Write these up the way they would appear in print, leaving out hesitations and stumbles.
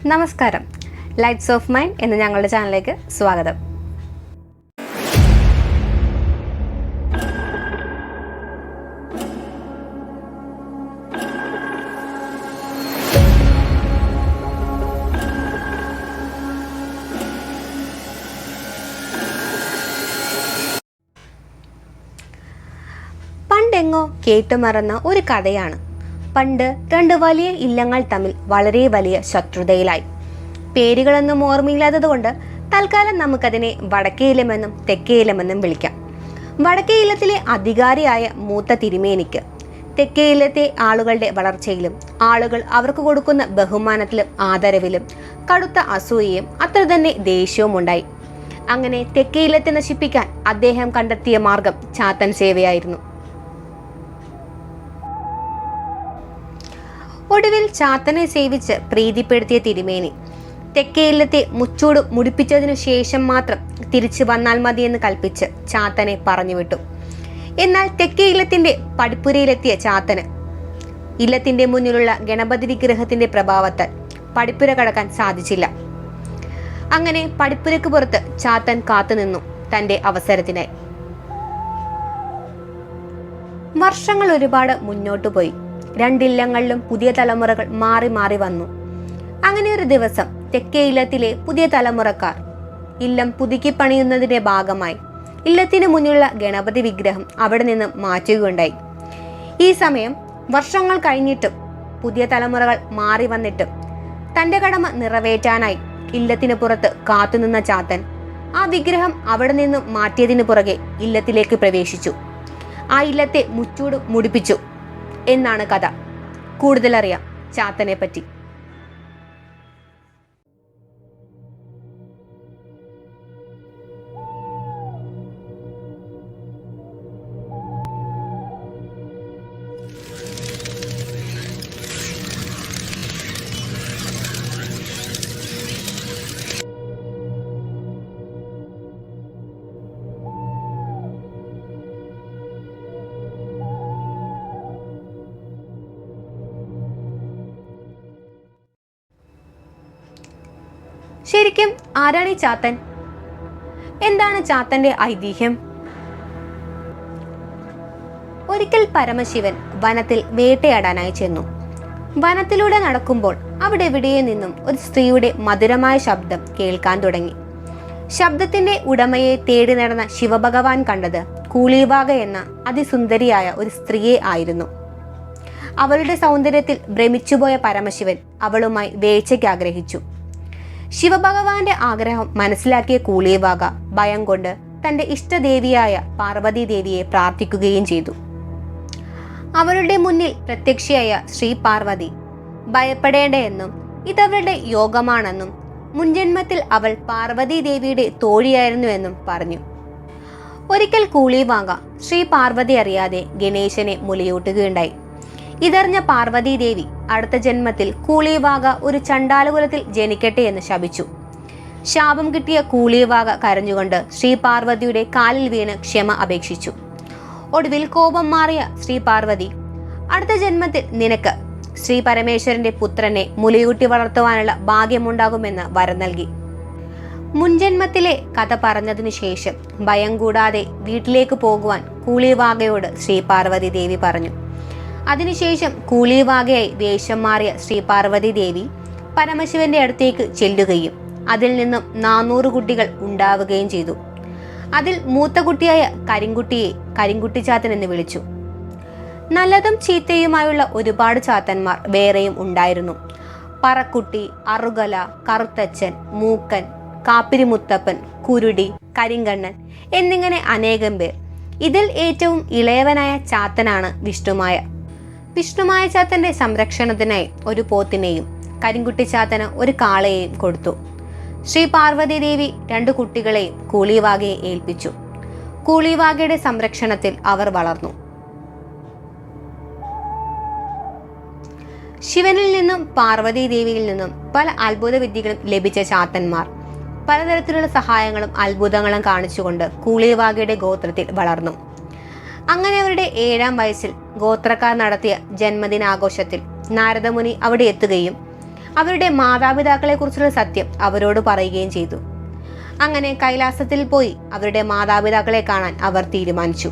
നമസ്കാരം. Lights of mind എന്ന ഞങ്ങളുടെ ചാനലിലേക്ക് സ്വാഗതം. പണ്ടെങ്ങോ കേട്ടുമറന്ന ഒരു കഥയാണ്. പണ്ട് രണ്ട് വലിയ ഇല്ലങ്ങൾ തമ്മിൽ വളരെ വലിയ ശത്രുതയിലായി. പേരുകളൊന്നും ഓർമ്മയില്ലാത്തതുകൊണ്ട് തൽക്കാലം നമുക്കതിനെ വടക്കേ ഇലമെന്നും തെക്കേ ഇലമെന്നും വിളിക്കാം. വടക്കേ ഇല്ലത്തിലെ അധികാരിയായ മൂത്ത തിരുമേനിക്ക് തെക്കേ ഇല്ലത്തെ ആളുകളുടെ വളർച്ചയിലും ആളുകൾ അവർക്ക് കൊടുക്കുന്ന ബഹുമാനത്തിലും ആദരവിലും കടുത്ത അസൂയയും അത്ര തന്നെ ദേഷ്യവും ഉണ്ടായി. അങ്ങനെ തെക്കേ ഇല്ലത്തെ നശിപ്പിക്കാൻ അദ്ദേഹം കണ്ടെത്തിയ മാർഗം ചാത്തൻ സേവയായിരുന്നു. ഒടുവിൽ ചാത്തനെ സേവിച്ച് പ്രീതിപ്പെടുത്തിയ തിരുമേനി തെക്കേ ഇല്ലത്തെ മുച്ചൂട് മുടിപ്പിച്ചതിനു ശേഷം മാത്രം തിരിച്ചു വന്നാൽ മതിയെന്ന് കൽപ്പിച്ച് ചാത്തനെ പറഞ്ഞുവിട്ടു. എന്നാൽ തെക്കേ ഇല്ലത്തിന്റെ പടിപ്പുരയിലെത്തിയ ചാത്തന് ഇല്ലത്തിന്റെ മുന്നിലുള്ള ഗണപതി വിഗ്രഹത്തിന്റെ പ്രഭാവത്താൽ പടിപ്പുര കടക്കാൻ സാധിച്ചില്ല. അങ്ങനെ പടിപ്പുരക്ക് പുറത്ത് ചാത്തൻ കാത്തുനിന്നു തന്റെ അവസരത്തിനായി. വർഷങ്ങൾ ഒരുപാട് മുന്നോട്ടു പോയി. രണ്ടില്ലങ്ങളിലും പുതിയ തലമുറകൾ മാറി മാറി വന്നു. അങ്ങനെ ഒരു ദിവസം തെക്കേ ഇല്ലത്തിലെ പുതിയ തലമുറക്കാർ ഇല്ലം പുതുക്കി പണിയുന്നതിന്റെ ഭാഗമായി ഇല്ലത്തിന് മുന്നിലുള്ള ഗണപതി വിഗ്രഹം അവിടെ നിന്ന് മാറ്റുകയുണ്ടായി. ഈ സമയം വർഷങ്ങൾ കഴിഞ്ഞിട്ടും പുതിയ തലമുറകൾ മാറി വന്നിട്ടും തന്റെ കടമ നിറവേറ്റാനായി ഇല്ലത്തിന് പുറത്ത് കാത്തുനിന്ന ചാത്തൻ ആ വിഗ്രഹം അവിടെ നിന്നും മാറ്റിയതിനു പുറകെ ഇല്ലത്തിലേക്ക് പ്രവേശിച്ചു. ആ ഇല്ലത്തെ മുച്ചൂട് മുടിപ്പിച്ചു എന്നാണ് കഥ. കൂടുതലറിയാം ചാത്തനെ പറ്റി. ശരിക്കും ആരാണ് ഈ ചാത്തൻ? എന്താണ് ചാത്തന്റെ ഐതിഹ്യം? ഒരിക്കൽ പരമശിവൻ വനത്തിൽ വേട്ടയാടാനായി ചെന്നു. വനത്തിലൂടെ നടക്കുമ്പോൾ അവിടെ എവിടെയോ നിന്നും ഒരു സ്ത്രീയുടെ മധുരമായ ശബ്ദം കേൾക്കാൻ തുടങ്ങി. ശബ്ദത്തിന്റെ ഉടമയെ തേടി നടന്ന ശിവഭഗവാൻ കണ്ടത് കൂളിവാക എന്ന അതിസുന്ദരിയായ ഒരു സ്ത്രീയെ ആയിരുന്നു. അവളുടെ സൗന്ദര്യത്തിൽ ഭ്രമിച്ചുപോയ പരമശിവൻ അവളുമായി വേഴ്ചയ്ക്ക് ആഗ്രഹിച്ചു. ശിവഭഗവാന്റെ ആഗ്രഹം മനസ്സിലാക്കിയ കൂളിവാക ഭയം കൊണ്ട് തന്റെ ഇഷ്ടദേവിയായ പാർവതി ദേവിയെ പ്രാർത്ഥിക്കുകയും ചെയ്തു. അവളുടെ മുന്നിൽ പ്രത്യക്ഷയായ ശ്രീ പാർവതി ഭയപ്പെടേണ്ട എന്നും ഇതവളുടെ യോഗമാണെന്നും മുൻജന്മത്തിൽ അവൾ പാർവതി ദേവിയുടെ തോഴിയായിരുന്നുവെന്നും പറഞ്ഞു. ഒരിക്കൽ കൂളിവാക ശ്രീ പാർവതി അറിയാതെ ഗണേശനെ മുലയൂട്ടുകയുണ്ടായി. ഇതറിഞ്ഞ പാർവതി ദേവി അടുത്ത ജന്മത്തിൽ കൂളിവാക ഒരു ചണ്ടാലകുലത്തിൽ ജനിക്കട്ടെ എന്ന് ശപിച്ചു. ശാപം കിട്ടിയ കൂളിവാക കരഞ്ഞുകൊണ്ട് ശ്രീ പാർവതിയുടെ കാലിൽ വീണ് ക്ഷമ അപേക്ഷിച്ചു. ഒടുവിൽ കോപം മാറിയ ശ്രീ പാർവതി അടുത്ത ജന്മത്തിൽ നിനക്ക് ശ്രീ പരമേശ്വരന്റെ പുത്രനെ മുലയൂട്ടി വളർത്തുവാനുള്ള ഭാഗ്യമുണ്ടാകുമെന്ന് വരം നൽകി. മുൻജന്മത്തിലെ കഥ പറഞ്ഞതിനു ശേഷം ഭയം കൂടാതെ വീട്ടിലേക്ക് പോകുവാൻ കൂളിവാകയോട് ശ്രീ പാർവതി ദേവി പറഞ്ഞു. അതിനുശേഷം കൂളിവാകയായി വേഷം മാറിയ ശ്രീ പാർവതി ദേവി പരമശിവന്റെ അടുത്തേക്ക് ചെല്ലുകയും അതിൽ നിന്നും 400 കുട്ടികൾ ഉണ്ടാവുകയും ചെയ്തു. അതിൽ മൂത്ത കുട്ടിയായ കരിങ്കുട്ടിയെ കരിങ്കുട്ടി ചാത്തൻ എന്ന് വിളിച്ചു. നല്ലതും ചീത്തയുമായുള്ള ഒരുപാട് ചാത്തന്മാർ വേറെയും ഉണ്ടായിരുന്നു. പറക്കുട്ടി, അറുകല, കറുത്തച്ഛൻ, മൂക്കൻ, കാപ്പിരിമുത്തപ്പൻ, കുരുടി, കരിങ്കണ്ണൻ എന്നിങ്ങനെ അനേകം പേർ. ഇതിൽ ഏറ്റവും ഇളയവനായ ചാത്തനാണ് വിഷ്ണുമായ. വിഷ്ണുമായ ചാത്തന്റെ സംരക്ഷണത്തിനായി ഒരു പോത്തിനെയും കരിങ്കുട്ടി ചാത്തന് ഒരു കാളയെയും കൊടുത്തു. ശ്രീ പാർവതി ദേവി 2 കുട്ടികളെയും കൂളിവാകയെ ഏൽപ്പിച്ചു. കൂളിവാകയുടെ സംരക്ഷണത്തിൽ അവർ വളർന്നു. ശിവനിൽ നിന്നും പാർവതി ദേവിയിൽ നിന്നും പല അത്ഭുത വിദ്യകളും ലഭിച്ച ചാത്തന്മാർ പലതരത്തിലുള്ള സഹായങ്ങളും അത്ഭുതങ്ങളും കാണിച്ചുകൊണ്ട് കൂളിവാകയുടെ ഗോത്രത്തിൽ വളർന്നു. അങ്ങനെ അവരുടെ 7ാം വയസ്സിൽ ഗോത്രക്കാർ നടത്തിയ ജന്മദിനാഘോഷത്തിൽ നാരദമുനി അവിടെ എത്തുകയും അവരുടെ മാതാപിതാക്കളെക്കുറിച്ചുള്ള സത്യം അവരോട് പറയുകയും ചെയ്തു. അങ്ങനെ കൈലാസത്തിൽ പോയി അവരുടെ മാതാപിതാക്കളെ കാണാൻ അവർ തീരുമാനിച്ചു.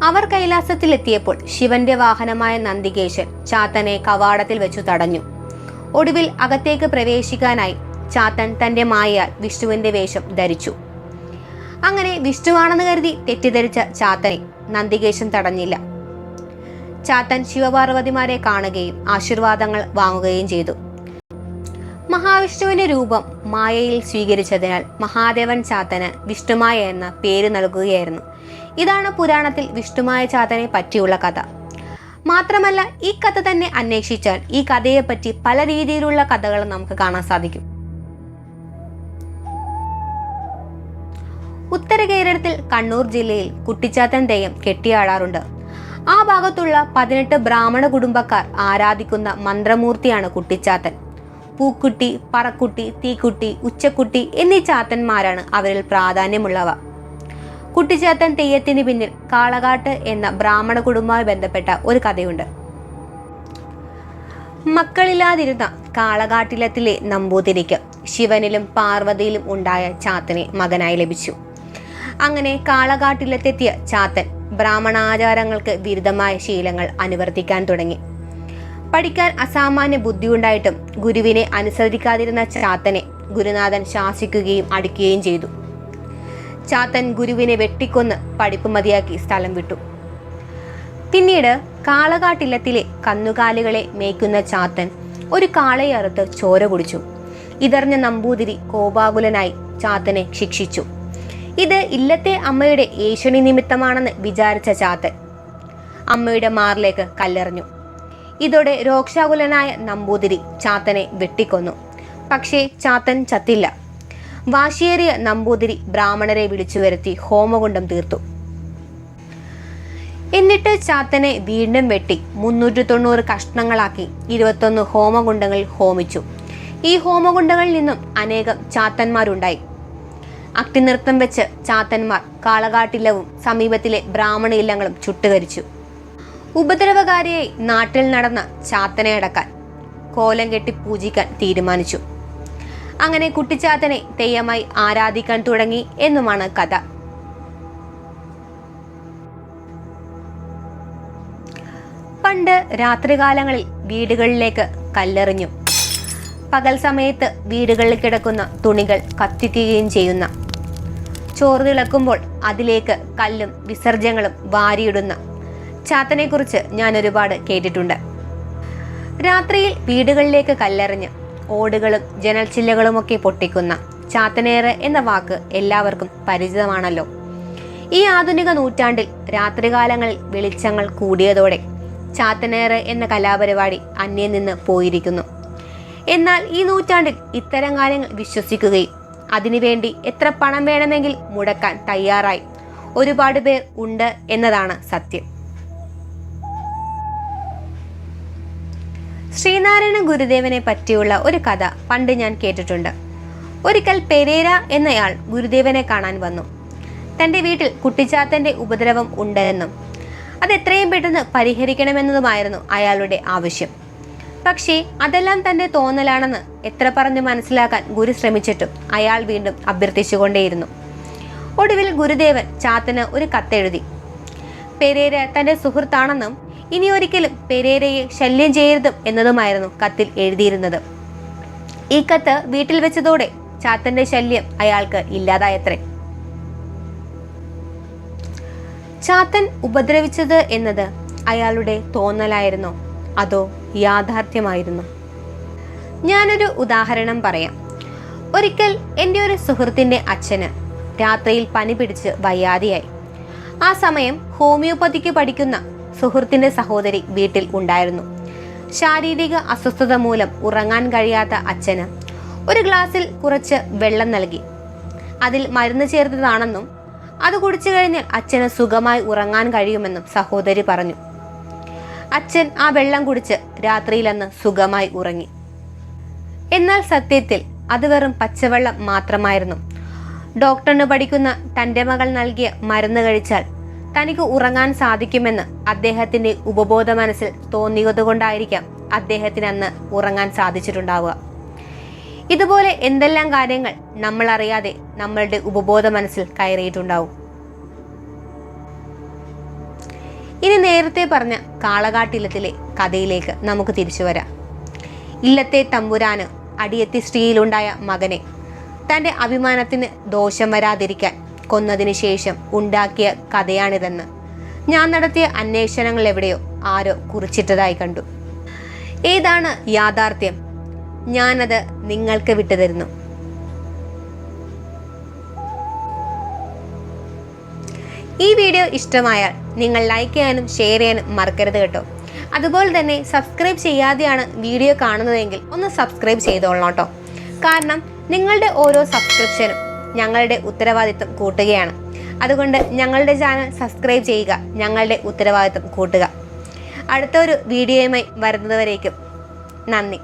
അവർ കൈലാസത്തിലെത്തിയപ്പോൾ ശിവന്റെ വാഹനമായ നന്ദികേശൻ ചാത്തനെ കവാടത്തിൽ വെച്ചു തടഞ്ഞു. ഒടുവിൽ അകത്തേക്ക് പ്രവേശിക്കാനായി ചാത്തൻ തന്റെ മായയാൽ വിഷ്ണുവിന്റെ വേഷം ധരിച്ചു. അങ്ങനെ വിഷ്ണുവാണെന്ന് കരുതി തെറ്റിദ്ധരിച്ച ചാത്തനെ നന്ദികേശൻ തടഞ്ഞില്ല. ചാത്തൻ ശിവപാർവതിമാരെ കാണുകയും ആശീർവാദങ്ങൾ വാങ്ങുകയും ചെയ്തു. മഹാവിഷ്ണുവിന്റെ രൂപം മായയിൽ സ്വീകരിച്ചതിനാൽ മഹാദേവൻ ചാത്തന് വിഷ്ണുമായ എന്ന പേര് നൽകുകയായിരുന്നു. ഇതാണ് പുരാണത്തിൽ വിഷ്ണുമായ ചാത്തനെ പറ്റിയുള്ള കഥ. മാത്രമല്ല, ഈ കഥ തന്നെ അന്വേഷിച്ചാൽ ഈ കഥയെപ്പറ്റി പല രീതിയിലുള്ള കഥകൾ നമുക്ക് കാണാൻ സാധിക്കും. ഉത്തര കേരളത്തിൽ കണ്ണൂർ ജില്ലയിൽ കുട്ടിച്ചാത്തൻ തെയ്യം കെട്ടിയാടാറുണ്ട്. ആ ഭാഗത്തുള്ള 18 ബ്രാഹ്മണ കുടുംബക്കാർ ആരാധിക്കുന്ന മന്ത്രമൂർത്തിയാണ് കുട്ടിച്ചാത്തൻ. പൂക്കുട്ടി, പറക്കുട്ടി, തീക്കുട്ടി, ഉച്ചക്കുട്ടി എന്നീ ചാത്തന്മാരാണ് അവരിൽ പ്രാധാന്യമുള്ളവ. കുട്ടിച്ചാത്തൻ തെയ്യത്തിന് പിന്നിൽ കാളകാട്ട് എന്ന ബ്രാഹ്മണ കുടുംബവുമായി ബന്ധപ്പെട്ട ഒരു കഥയുണ്ട്. മക്കളില്ലാതിരുന്ന കാളകാട്ടിലത്തിലെ നമ്പൂതിരിക്ക് ശിവനിലും പാർവതിയിലും ഉണ്ടായ ചാത്തനെ മകനായി ലഭിച്ചു. അങ്ങനെ കാളകാട്ടിലെത്തിയ ചാത്തൻ ബ്രാഹ്മണാചാരങ്ങൾക്ക് വിരുദ്ധമായ ശീലങ്ങൾ അനുവർത്തിക്കാൻ തുടങ്ങി. പഠിക്കാൻ അസാമാന്യ ബുദ്ധിയുണ്ടായിട്ടും ഗുരുവിനെ അനുസരിക്കാതിരുന്ന ചാത്തനെ ഗുരുനാഥൻ ശാസിക്കുകയും അടിക്കുകയും ചെയ്തു. ചാത്തൻ ഗുരുവിനെ വെട്ടിക്കൊന്ന് പഠിപ്പ് മതിയാക്കി സ്ഥലം വിട്ടു. പിന്നീട് കാളകാട്ടില്ലത്തിലെ കന്നുകാലികളെ മേയ്ക്കുന്ന ചാത്തൻ ഒരു കാളയെ അറുത്ത് ചോര കുടിച്ചു. ഇതറിഞ്ഞ നമ്പൂതിരി കോപാകുലനായി ചാത്തനെ ശിക്ഷിച്ചു. ഇത് ഇല്ലത്തെ അമ്മയുടെ ഏഷണി നിമിത്തമാണെന്ന് വിചാരിച്ച ചാത്തൻ അമ്മയുടെ മാറിലേക്ക് കല്ലെറിഞ്ഞു. ഇതോടെ രോക്ഷാകുലനായ നമ്പൂതിരി ചാത്തനെ വെട്ടിക്കൊന്നു. പക്ഷേ ചാത്തൻ ചത്തില്ല. വാശിയേറിയ നമ്പൂതിരി ബ്രാഹ്മണരെ വിളിച്ചു വരുത്തി ഹോമകുണ്ഡം തീർത്തു. എന്നിട്ട് ചാത്തനെ വീണ്ടും വെട്ടി 390 കഷ്ണങ്ങളാക്കി 21 ഹോമകുണ്ഡങ്ങളിൽ ഹോമിച്ചു. ഈ ഹോമകുണ്ഡങ്ങളിൽ നിന്നും അനേകം ചാത്തന്മാരുണ്ടായി. അഗ്നിനൃത്തം വെച്ച് ചാത്തന്മാർ കാളകാട്ടില്ലവും സമീപത്തിലെ ബ്രാഹ്മണ ഇല്ലങ്ങളും ചുട്ടുകരിച്ചു. ഉപദ്രവകാരിയായി നാട്ടിൽ നടന്ന ചാത്തനെ അടക്കാൻ കോലം കെട്ടി പൂജിക്കാൻ തീരുമാനിച്ചു. അങ്ങനെ കുട്ടിച്ചാത്തനെ തെയ്യമായി ആരാധിക്കാൻ തുടങ്ങി എന്നുമാണ് കഥ. പണ്ട് രാത്രികാലങ്ങളിൽ വീടുകളിലേക്ക് കല്ലെറിഞ്ഞു പകൽ സമയത്ത് വീടുകളിൽ കിടക്കുന്ന തുണികൾ കത്തിക്കുകയും ചെയ്യുന്ന, ചോറ് തിളക്കുമ്പോൾ അതിലേക്ക് കല്ലും വിസർജ്യങ്ങളും വാരിയിടുന്ന ചാത്തനെ കുറിച്ച് ഞാൻ ഒരുപാട് കേട്ടിട്ടുണ്ട്. രാത്രിയിൽ വീടുകളിലേക്ക് കല്ലെറിഞ്ഞ് ഓടുകളും ജനൽ ചില്ലകളുമൊക്കെ പൊട്ടിക്കുന്ന ചാത്തനേറ് എന്ന വാക്ക് എല്ലാവർക്കും പരിചിതമാണല്ലോ. ഈ ആധുനിക നൂറ്റാണ്ടിൽ രാത്രികാലങ്ങളിൽ വെളിച്ചങ്ങൾ കൂടിയതോടെ ചാത്തനേറ് എന്ന കലാപരിപാടി അന്യം നിന്ന് പോയിരിക്കുന്നു. എന്നാൽ ഈ നൂറ്റാണ്ടിൽ ഇത്തരം കാര്യങ്ങൾ വിശ്വസിക്കുകയും അതിനുവേണ്ടി എത്ര പണം വേണമെങ്കിൽ മുടക്കാൻ തയ്യാറായി ഒരുപാട് പേർ ഉണ്ട് എന്നതാണ് സത്യം. ശ്രീനാരായണ ഗുരുദേവനെ പറ്റിയുള്ള ഒരു കഥ പണ്ട് ഞാൻ കേട്ടിട്ടുണ്ട്. ഒരിക്കൽ പെരേര എന്നയാൾ ഗുരുദേവനെ കാണാൻ വന്നു. തൻ്റെ വീട്ടിൽ കുട്ടിച്ചാത്തൻ്റെ ഉപദ്രവം ഉണ്ടെന്നും അത് എത്രയും പെട്ടെന്ന് പരിഹരിക്കണമെന്നതുമായിരുന്നു അയാളുടെ ആവശ്യം. പക്ഷേ അതെല്ലാം തൻ്റെ തോന്നലാണെന്ന് എത്ര പറഞ്ഞ് മനസ്സിലാക്കാൻ ഗുരു ശ്രമിച്ചിട്ടും അയാൾ വീണ്ടും അഭ്യർത്ഥിച്ചുകൊണ്ടേയിരുന്നു. ഒടുവിൽ ഗുരുദേവൻ ചാത്തന് ഒരു കത്തെഴുതി. പെരേര തൻ്റെ സുഹൃത്താണെന്നും ഇനി ഒരിക്കലും പെരേരയെ ശല്യം ചെയ്യരുതും എന്നതുമായിരുന്നു കത്തിൽ എഴുതിയിരുന്നത്. ഈ കത്ത് വീട്ടിൽ വെച്ചതോടെ ചാത്തന്റെ ശല്യം അയാൾക്ക് ഇല്ലാതായത്രേ. ചാത്തൻ ഉപദ്രവിച്ചത് എന്നത് അയാളുടെ തോന്നലായിരുന്നോ അതോ യാഥാർത്ഥ്യമായിരുന്നു? ഞാനൊരു ഉദാഹരണം പറയാം. ഒരിക്കൽ എൻ്റെ ഒരു സുഹൃത്തിൻ്റെ അച്ഛന് രാത്രിയിൽ പനി പിടിച്ച് വയ്യാതെയായി. ആ സമയം ഹോമിയോപ്പതിക്ക് പഠിക്കുന്ന സുഹൃത്തിൻ്റെ സഹോദരി വീട്ടിൽ ഉണ്ടായിരുന്നു. ശാരീരിക അസ്വസ്ഥത മൂലം ഉറങ്ങാൻ കഴിയാത്ത അച്ഛന് ഒരു ഗ്ലാസ്സിൽ കുറച്ച് വെള്ളം നൽകി. അതിൽ മരുന്ന് ചേർത്തതാണെന്നും അത് കുടിച്ചു കഴിഞ്ഞാൽ അച്ഛന് സുഖമായി ഉറങ്ങാൻ കഴിയുമെന്നും സഹോദരി പറഞ്ഞു. അച്ഛൻ ആ വെള്ളം കുടിച്ച് രാത്രിയിലന്ന് സുഖമായി ഉറങ്ങി. എന്നാൽ സത്യത്തിൽ അത് വെറും പച്ചവെള്ളം മാത്രമായിരുന്നു. ഡോക്ടറിന് പഠിക്കുന്ന തൻ്റെ മകൾ നൽകിയ മരുന്ന് കഴിച്ചാൽ തനിക്ക് ഉറങ്ങാൻ സാധിക്കുമെന്ന് അദ്ദേഹത്തിൻ്റെ ഉപബോധ മനസ്സിൽ തോന്നിയതുകൊണ്ടായിരിക്കാം അദ്ദേഹത്തിന് അന്ന് ഉറങ്ങാൻ സാധിച്ചിട്ടുണ്ടാവുക. ഇതുപോലെ എന്തെല്ലാം കാര്യങ്ങൾ നമ്മൾ അറിയാതെ നമ്മളുടെ ഉപബോധ മനസ്സിൽ കയറിയിട്ടുണ്ടാവും. ഇനി നേരത്തെ പറഞ്ഞ കാളകാട്ടില്ലത്തിലെ കഥയിലേക്ക് നമുക്ക് തിരിച്ചു വരാം. ഇല്ലത്തെ തമ്പുരാന് അടിയത്തി സ്ത്രീയിലുണ്ടായ മകനെ തൻ്റെ അഭിമാനത്തിന് ദോഷം വരാതിരിക്കാൻ കൊന്നതിന് ശേഷം ഉണ്ടാക്കിയ കഥയാണിതെന്ന് ഞാൻ നടത്തിയ അന്വേഷണങ്ങൾ എവിടെയോ ആരോ കുറിച്ചിട്ടതായി കണ്ടു. ഏതാണ് യാഥാർത്ഥ്യം? ഞാനത് നിങ്ങൾക്ക് വിട്ടുതരുന്നു. ഈ വീഡിയോ ഇഷ്ടമായാൽ നിങ്ങൾ ലൈക്ക് ചെയ്യാനും ഷെയർ ചെയ്യാനും മറക്കരുത് കേട്ടോ. അതുപോലെ തന്നെ സബ്സ്ക്രൈബ് ചെയ്യാതെയാണ് വീഡിയോ കാണുന്നതെങ്കിൽ ഒന്ന് സബ്സ്ക്രൈബ് ചെയ്തോളണം കേട്ടോ. കാരണം നിങ്ങളുടെ ഓരോ സബ്സ്ക്രിപ്ഷനും ഞങ്ങളുടെ ഉത്തരവാദിത്വം കൂട്ടുകയാണ്. അതുകൊണ്ട് ഞങ്ങളുടെ ചാനൽ സബ്സ്ക്രൈബ് ചെയ്യുക, ഞങ്ങളുടെ ഉത്തരവാദിത്വം കൂട്ടുക. അടുത്തൊരു വീഡിയോയുമായി വരുന്നതുവരേക്കും നന്ദി.